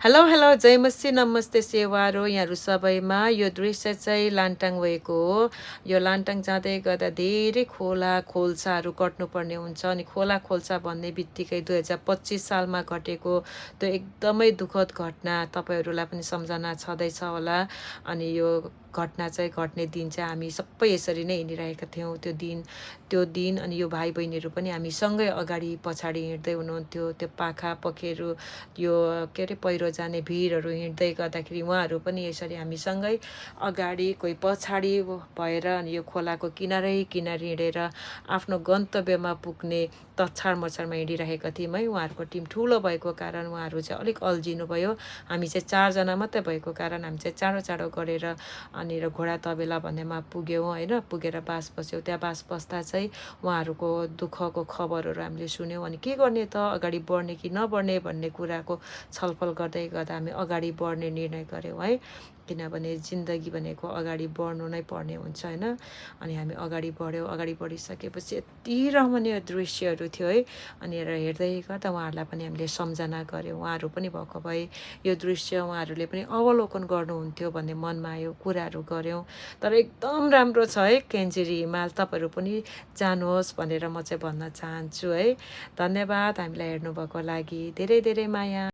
Hello hello जय मसी नमस्ते सेवारो यहाँहरू सबैमा यो दृश्य चाहिँ लान्टाङ भएको हो। यो लान्टाङ जाँदै गर्दा धेरै खोला खोल्साहरू कट्नुपर्ने हुन्छ अनि खोला खोल्सा भन्ने बित्तिकै 2025 सालमा घटेको त्यो एकदमै दुःखद घटना तपाईँहरूलाई पनि सम्झना छँदैछ होला। अनि यो घटना चाहिँ घट्ने दिन चाहिँ हामी सबै यसरी नै हिँडिरहेका थियौँ त्यो दिन अनि यो भाइ बहिनीहरू पनि हामी सँगै अगाडि पछाडि हिँड्दै हुनुहुन्थ्यो। त्यो पाखा पखेरु यो के अरे पहिरो जाने भिरहरू हिँड्दै गर्दाखेरि उहाँहरू पनि यसरी हामीसँगै अगाडि कोही पछाडि भएर अनि यो खोलाको किनारै किनार हिँडेर आफ्नो गन्तव्यमा पुग्ने तछाड मछाडमा हिँडिरहेका थियौँ है। उहाँहरूको टिम ठुलो भएको कारण उहाँहरू चाहिँ अलिक अल्झिनु भयो। हामी चाहिँ 4 जना मात्रै भएको कारण हामी चाहिँ चाँडो चाँडो गरेर अनि घोडा तबेला भन्नेमा पुग्यौँ होइन। पुगेर बास बस्यौँ। त्यहाँ बास बस्दा चाहिँ उहाँहरूको दुःखको खबरहरू हामीले सुन्यौँ। अनि के गर्ने त, अगाडि बढ्ने कि नबढ्ने भन्ने कुराको छलफल गर्दै गर्दा हामी अगाडि बढ्ने निर्णय गऱ्यौँ है। किनभने जिन्दगी भनेको अगाडि बढ्नु नै पर्ने हुन्छ होइन। अनि हामी अगाडि बढ्यौँ। अगाडि बढिसकेपछि यति रमणीय दृश्यहरू थियो है। अनि हेर्दै गर्दा उहाँहरूलाई पनि हामीले सम्झना गऱ्यौँ। उहाँहरू पनि भएको भए यो दृश्य उहाँहरूले पनि अवलोकन गर्नुहुन्थ्यो भन्ने मनमा आयो, कुराहरू गऱ्यौँ। तर एकदम राम्रो छ है केन्जिरी हिमाल, तपाईँहरू पनि जानुहोस् भनेर म चाहिँ भन्न चाहन्छु है। धन्यवाद हामीलाई हेर्नुभएको लागि। धेरै धेरै माया।